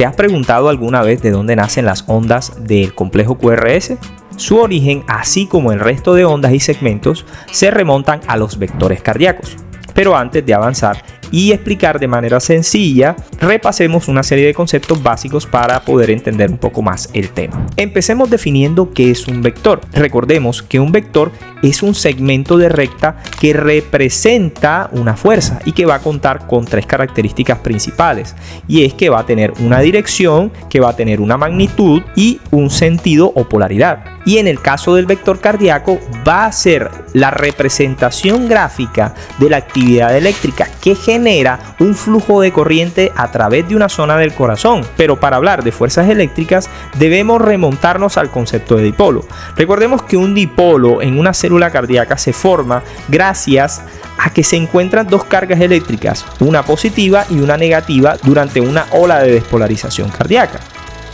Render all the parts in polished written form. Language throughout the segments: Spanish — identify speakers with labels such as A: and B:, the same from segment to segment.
A: ¿Te has preguntado alguna vez de dónde nacen las ondas del complejo QRS? Su origen, así como el resto de ondas y segmentos, se remontan a los vectores cardíacos. Pero antes de avanzar y explicar de manera sencilla, repasemos una serie de conceptos básicos para poder entender un poco más el tema. Empecemos definiendo qué es un vector. Recordemos que un vector es un segmento de recta que representa una fuerza y que va a contar con tres características principales, y es que va a tener una dirección, que va a tener una magnitud y un sentido o polaridad. Y en el caso del vector cardíaco va a ser la representación gráfica de la actividad eléctrica que genera un flujo de corriente a través de una zona del corazón. Pero para hablar de fuerzas eléctricas debemos remontarnos al concepto de dipolo. Recordemos que un dipolo en una célula cardíaca se forma gracias a que se encuentran dos cargas eléctricas, una positiva y una negativa, durante una ola de despolarización cardíaca.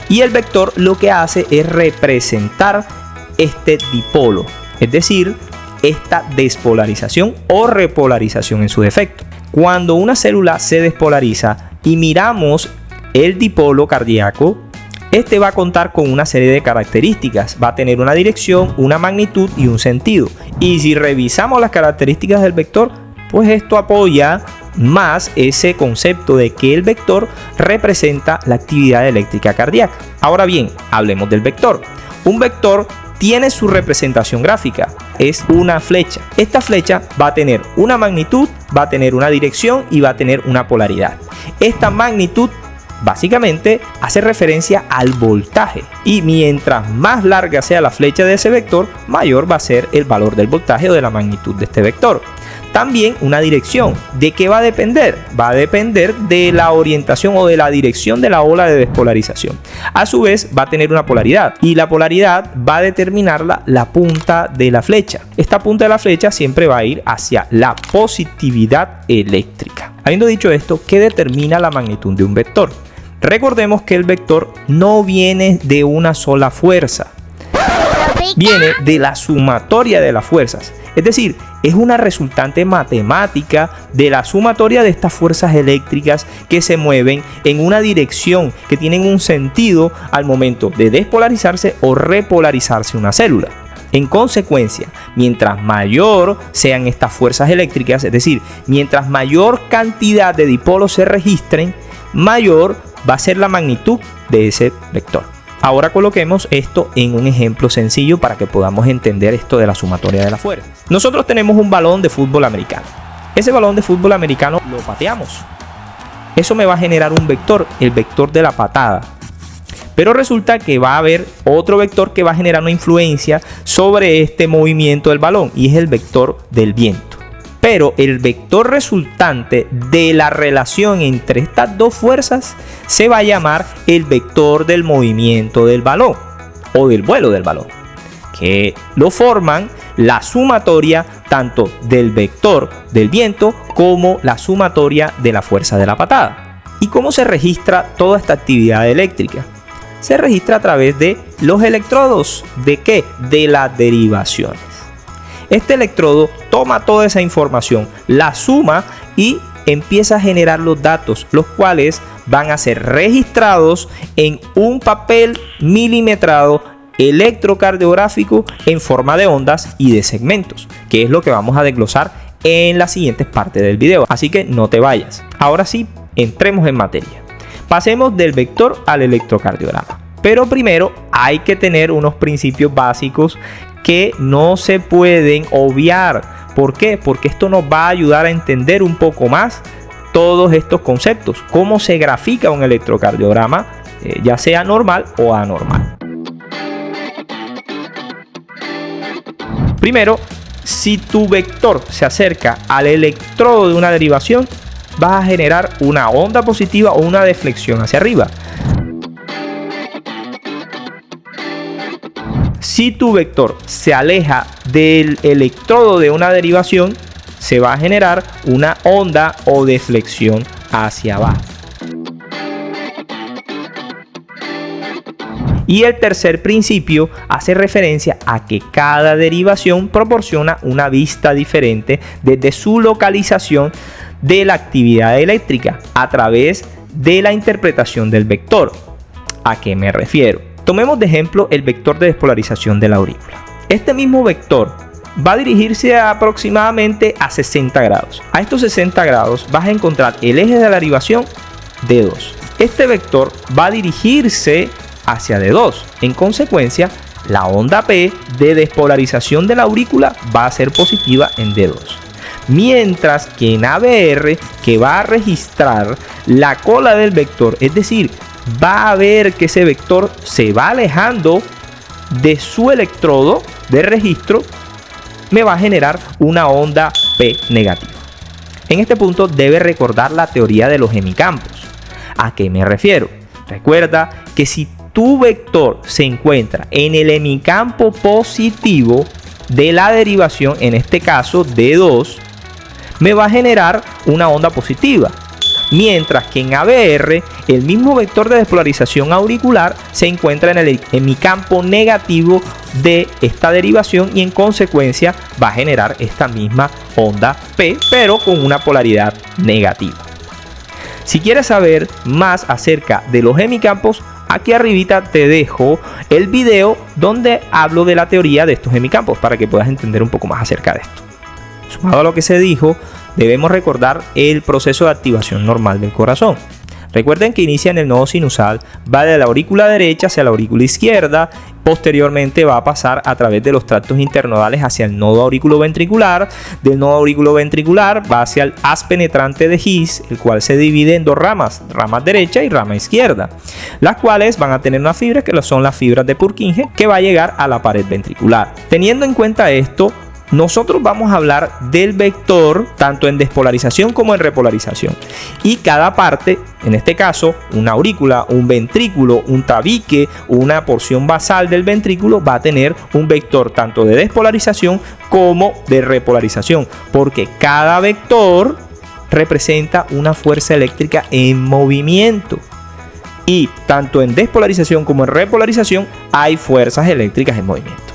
A: Y el vector lo que hace es representar este dipolo, es decir, esta despolarización o repolarización en su defecto. Cuando una célula se despolariza y miramos el dipolo cardíaco, este va a contar con una serie de características. Va a tener una dirección, una magnitud y un sentido. Y si revisamos las características del vector, pues esto apoya más ese concepto de que el vector representa la actividad eléctrica cardíaca. Ahora bien, hablemos del vector. Un vector tiene su representación gráfica, es una flecha. Esta flecha va a tener una magnitud, va a tener una dirección y va a tener una polaridad. Esta magnitud básicamente hace referencia al voltaje, y mientras más larga sea la flecha de ese vector, mayor va a ser el valor del voltaje o de la magnitud de este vector. También una dirección. ¿De qué va a depender? Va a depender de la orientación o de la dirección de la ola de despolarización. A su vez va a tener una polaridad, y la polaridad va a determinarla la punta de la flecha. Esta punta de la flecha siempre va a ir hacia la positividad eléctrica. Habiendo dicho esto, ¿qué determina la magnitud de un vector? Recordemos que el vector no viene de una sola fuerza, viene de la sumatoria de las fuerzas. Es decir, es una resultante matemática de la sumatoria de estas fuerzas eléctricas que se mueven en una dirección, que tienen un sentido al momento de despolarizarse o repolarizarse una célula. En consecuencia, mientras mayor sean estas fuerzas eléctricas, es decir, mientras mayor cantidad de dipolos se registren, mayor va a ser la magnitud de ese vector. Ahora coloquemos esto en un ejemplo sencillo para que podamos entender esto de la sumatoria de las fuerzas. Nosotros tenemos un balón de fútbol americano. Ese balón de fútbol americano lo pateamos. Eso me va a generar un vector, el vector de la patada. Pero resulta que va a haber otro vector que va a generar una influencia sobre este movimiento del balón, y es el vector del viento. Pero el vector resultante de la relación entre estas dos fuerzas se va a llamar el vector del movimiento del balón o del vuelo del balón, que lo forman la sumatoria tanto del vector del viento como la sumatoria de la fuerza de la patada. ¿Y cómo se registra toda esta actividad eléctrica? Se registra a través de los electrodos. ¿De qué? De las derivaciones. Este electrodo toma toda esa información, la suma y empieza a generar los datos, los cuales van a ser registrados en un papel milimetrado electrocardiográfico en forma de ondas y de segmentos, que es lo que vamos a desglosar en las siguientes partes del video. Así que no te vayas. Ahora sí, entremos en materia. Pasemos del vector al electrocardiograma. Pero primero hay que tener unos principios básicos que no se pueden obviar. ¿Por qué? Porque esto nos va a ayudar a entender un poco más todos estos conceptos. Cómo se grafica un electrocardiograma, ya sea normal o anormal. Primero, si tu vector se acerca al electrodo de una derivación, vas a generar una onda positiva o una deflexión hacia arriba. Si tu vector se aleja del electrodo de una derivación, se va a generar una onda o deflexión hacia abajo. Y el tercer principio hace referencia a que cada derivación proporciona una vista diferente desde su localización de la actividad eléctrica a través de la interpretación del vector. ¿A qué me refiero? Tomemos de ejemplo el vector de despolarización de la aurícula. Este mismo vector va a dirigirse aproximadamente a 60 grados. A estos 60 grados vas a encontrar el eje de la derivación D2. Este vector va a dirigirse hacia D2. En consecuencia, la onda P de despolarización de la aurícula va a ser positiva en D2. Mientras que en ABR, que va a registrar la cola del vector, es decir, va a ver que ese vector se va alejando de su electrodo de registro, me va a generar una onda P negativa. En este punto debe recordar la teoría de los hemicampos. ¿A qué me refiero? Recuerda que si tu vector se encuentra en el hemicampo positivo de la derivación, en este caso D2, me va a generar una onda positiva. Mientras que en ABR, el mismo vector de despolarización auricular se encuentra en el hemicampo negativo de esta derivación y en consecuencia va a generar esta misma onda P, pero con una polaridad negativa. Si quieres saber más acerca de los hemicampos, aquí arribita te dejo el video donde hablo de la teoría de estos hemicampos para que puedas entender un poco más acerca de esto. Sumado a lo que se dijo, debemos recordar el proceso de activación normal del corazón. Recuerden que inicia en el nodo sinusal, va de la aurícula derecha hacia la aurícula izquierda, posteriormente va a pasar a través de los tractos internodales hacia el nodo auriculoventricular, del nodo auriculoventricular va hacia el haz penetrante de His, el cual se divide en dos ramas, rama derecha y rama izquierda, las cuales van a tener unas fibras que son las fibras de Purkinje, que va a llegar a la pared ventricular. Teniendo en cuenta esto, nosotros vamos a hablar del vector tanto en despolarización como en repolarización, y cada parte, en este caso una aurícula, un ventrículo, un tabique, una porción basal del ventrículo va a tener un vector tanto de despolarización como de repolarización, porque cada vector representa una fuerza eléctrica en movimiento, y tanto en despolarización como en repolarización hay fuerzas eléctricas en movimiento.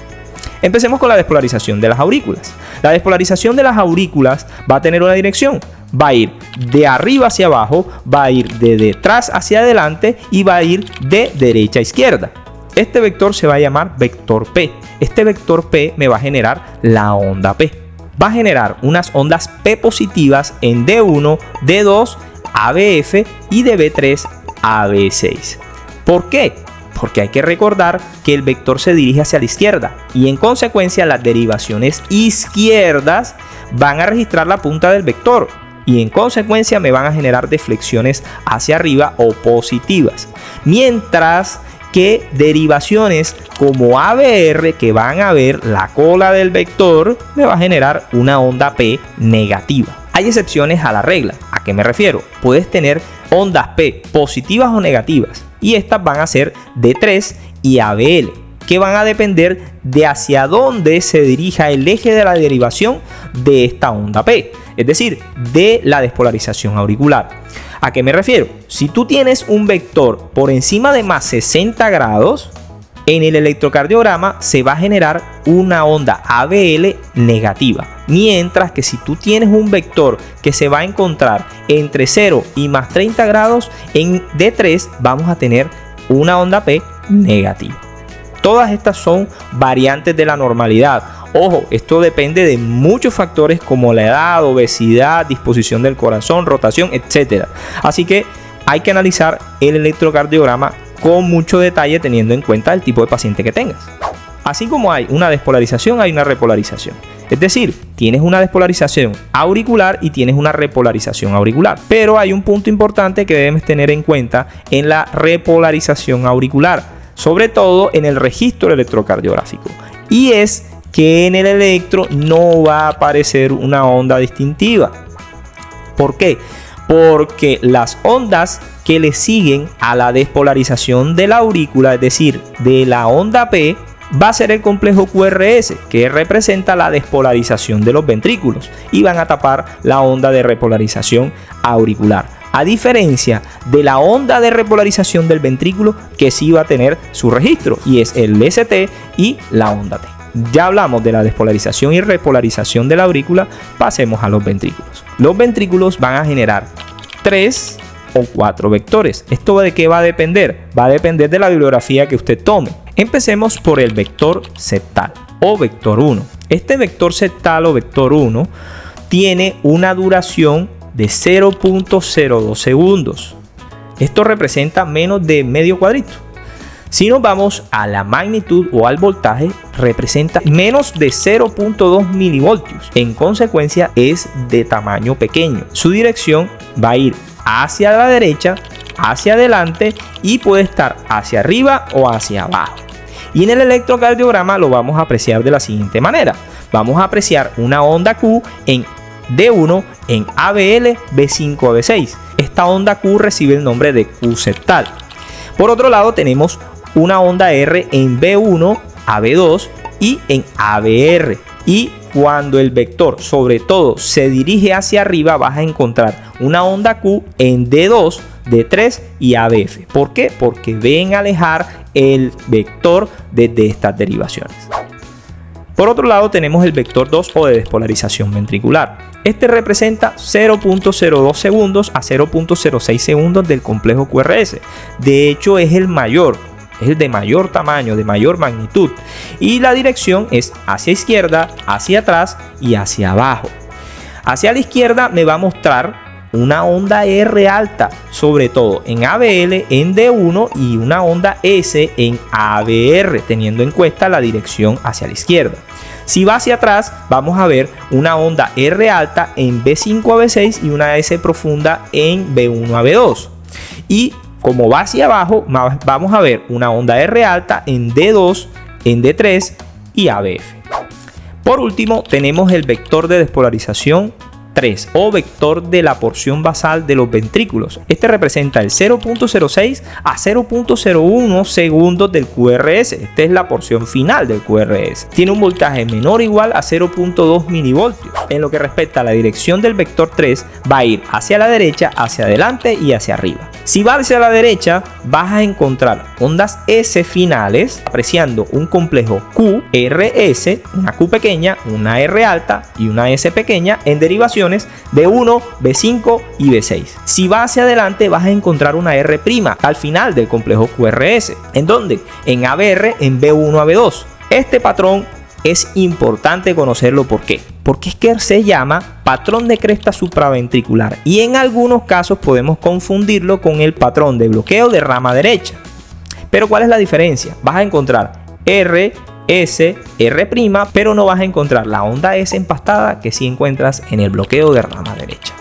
A: Empecemos con la despolarización de las aurículas. La despolarización de las aurículas va a tener una dirección. Va a ir de arriba hacia abajo, va a ir de detrás hacia adelante y va a ir de derecha a izquierda. Este vector se va a llamar vector P. Este vector P me va a generar la onda P. Va a generar unas ondas P positivas en D1, D2, ABF y de B3 a B6. ¿Por qué? Porque hay que recordar que el vector se dirige hacia la izquierda y en consecuencia las derivaciones izquierdas van a registrar la punta del vector y en consecuencia me van a generar deflexiones hacia arriba o positivas. Mientras que derivaciones como ABR, que van a ver la cola del vector, me va a generar una onda P negativa. Hay excepciones a la regla. ¿A qué me refiero? Puedes tener ondas P positivas o negativas, y estas van a ser D3 y ABL, que van a depender de hacia dónde se dirija el eje de la derivación de esta onda P, es decir, de la despolarización auricular. ¿A qué me refiero? Si tú tienes un vector por encima de más 60 grados, en el electrocardiograma se va a generar una onda ABL negativa. Mientras que si tú tienes un vector que se va a encontrar entre 0 y más 30 grados, en D3 vamos a tener una onda P negativa. Todas estas son variantes de la normalidad. Ojo, esto depende de muchos factores como la edad, obesidad, disposición del corazón, rotación, etc. Así que hay que analizar el electrocardiograma con mucho detalle teniendo en cuenta el tipo de paciente que tengas. Así como hay una despolarización, hay una repolarización. Es decir, tienes una despolarización auricular y tienes una repolarización auricular. Pero hay un punto importante que debes tener en cuenta en la repolarización auricular, sobre todo en el registro electrocardiográfico. Y es que en el electro no va a aparecer una onda distintiva. ¿Por qué? Porque las ondas que le siguen a la despolarización de la aurícula, es decir, de la onda P, va a ser el complejo QRS, que representa la despolarización de los ventrículos, y van a tapar la onda de repolarización auricular. A diferencia de la onda de repolarización del ventrículo, que sí va a tener su registro, y es el ST y la onda T. Ya hablamos de la despolarización y repolarización de la aurícula, pasemos a los ventrículos. Los ventrículos van a generar 3 o 4 vectores. ¿Esto de qué va a depender? Va a depender de la bibliografía que usted tome. Empecemos por el vector septal o vector 1. Este vector septal o vector 1 tiene una duración de 0.02 segundos. Esto representa menos de medio cuadrito. Si nos vamos a la magnitud o al voltaje, representa menos de 0.2 milivoltios. En consecuencia, es de tamaño pequeño. Su dirección va a ir hacia la derecha, hacia adelante y puede estar hacia arriba o hacia abajo. Y en el electrocardiograma lo vamos a apreciar de la siguiente manera. Vamos a apreciar una onda Q en D1 en ABL B5 a B6. Esta onda Q recibe el nombre de Q septal. Por otro lado tenemos una onda R en B1 a B2 y en ABR. Y cuando el vector sobre todo se dirige hacia arriba vas a encontrar una onda Q en D2, D3 y ABF. ¿Por qué? Porque ven alejar el vector desde estas derivaciones. Por otro lado tenemos el vector 2 o de despolarización ventricular. Este representa 0.02 segundos a 0.06 segundos del complejo QRS. De hecho es el mayor. Es el de mayor tamaño, de mayor magnitud. Y la dirección es hacia izquierda, hacia atrás y hacia abajo. Hacia la izquierda me va a mostrar una onda R alta, sobre todo en ABL, en D1 y una onda S en ABR, teniendo en cuenta la dirección hacia la izquierda. Si va hacia atrás, vamos a ver una onda R alta en B5 a B6 y una S profunda en B1 a B2. Y como va hacia abajo, vamos a ver una onda R alta en D2, en D3 y ABF. Por último, tenemos el vector de despolarización 3 o vector de la porción basal de los ventrículos. Este representa el 0.06 a 0.01 segundos del QRS. Esta es la porción final del QRS. Tiene un voltaje menor o igual a 0.2 milivoltios. En lo que respecta a la dirección del vector 3, va a ir hacia la derecha, hacia adelante y hacia arriba. Si va hacia la derecha, vas a encontrar ondas S finales, apreciando un complejo QRS, una Q pequeña, una R alta y una S pequeña en derivación de 1, B5 y B6. Si va hacia adelante vas a encontrar una R' al final del complejo QRS. ¿En dónde? En ABR, en B1 a B2. Este patrón es importante conocerlo. ¿Por qué? Porque es que se llama patrón de cresta supraventricular y en algunos casos podemos confundirlo con el patrón de bloqueo de rama derecha. Pero ¿cuál es la diferencia? Vas a encontrar R, S, R', pero no vas a encontrar la onda S empastada que sí encuentras en el bloqueo de rama derecha.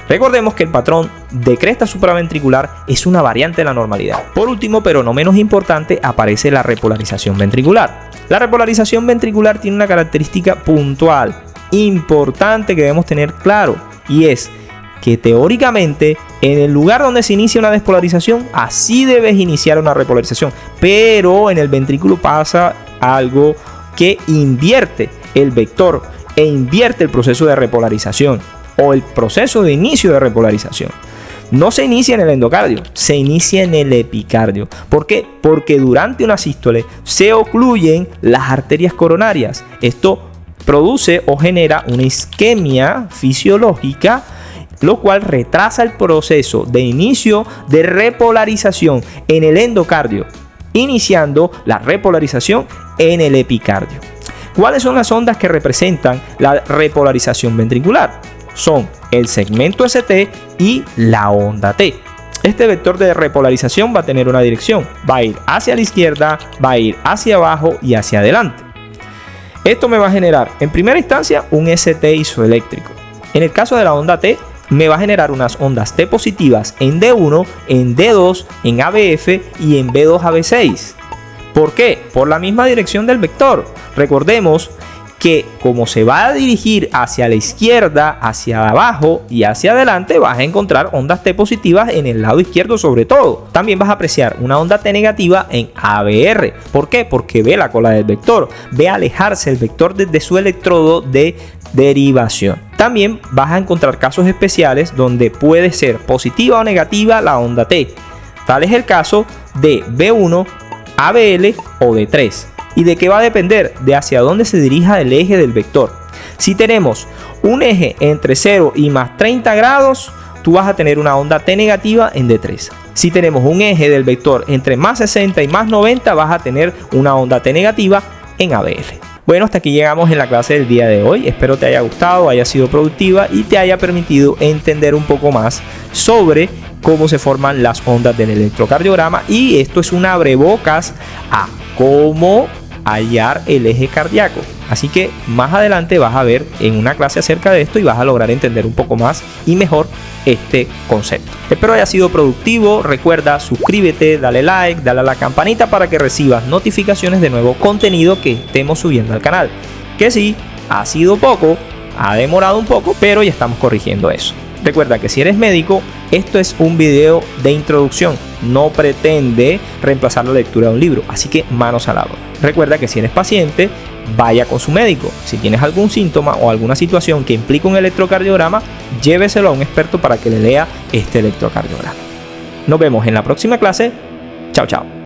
A: Recordemos que el patrón de cresta supraventricular es una variante de la normalidad. Por último, pero no menos importante, aparece la repolarización ventricular. La repolarización ventricular tiene una característica puntual, importante que debemos tener claro, y es que teóricamente en el lugar donde se inicia una despolarización, así debes iniciar una repolarización, pero en el ventrículo pasa algo que invierte el vector e invierte el proceso de repolarización o el proceso de inicio de repolarización. No se inicia en el endocardio, se inicia en el epicardio. ¿Por qué? Porque durante una sístole se ocluyen las arterias coronarias. Esto produce o genera una isquemia fisiológica, lo cual retrasa el proceso de inicio de repolarización en el endocardio, iniciando la repolarización en el epicardio. ¿Cuáles son las ondas que representan la repolarización ventricular? Son el segmento ST y la onda T. Este vector de repolarización va a tener una dirección, va a ir hacia la izquierda, va a ir hacia abajo y hacia adelante. Esto me va a generar en primera instancia un ST isoeléctrico. En el caso de la onda T, me va a generar unas ondas T positivas en D1, en D2, en ABF y en B2 a B6. ¿Por qué? Por la misma dirección del vector. Recordemos que como se va a dirigir hacia la izquierda, hacia abajo y hacia adelante, vas a encontrar ondas T positivas en el lado izquierdo sobre todo. También vas a apreciar una onda T negativa en ABR. ¿Por qué? Porque ve la cola del vector, ve alejarse el vector desde su electrodo de derivación. También vas a encontrar casos especiales donde puede ser positiva o negativa la onda T. Tal es el caso de B1, ABL o D3. ¿Y de qué va a depender? De hacia dónde se dirija el eje del vector. Si tenemos un eje entre 0 y más 30 grados, tú vas a tener una onda T negativa en D3. Si tenemos un eje del vector entre más 60 y más 90, vas a tener una onda T negativa en ABL. Bueno, hasta aquí llegamos en la clase del día de hoy. Espero te haya gustado, haya sido productiva y te haya permitido entender un poco más sobre cómo se forman las ondas del electrocardiograma. Y esto es un abrebocas a cómo hallar el eje cardíaco. Así que más adelante vas a ver en una clase acerca de esto y vas a lograr entender un poco más y mejor este concepto. Espero haya sido productivo. Recuerda, suscríbete, dale like, dale a la campanita para que recibas notificaciones de nuevo contenido que estemos subiendo al canal. Que sí, ha sido poco, ha demorado un poco, pero ya estamos corrigiendo eso. Recuerda que si eres médico, esto es un video de introducción, no pretende reemplazar la lectura de un libro, así que manos a la obra. Recuerda que si eres paciente, vaya con su médico. Si tienes algún síntoma o alguna situación que implique un electrocardiograma, lléveselo a un experto para que le lea este electrocardiograma. Nos vemos en la próxima clase. Chao, chao.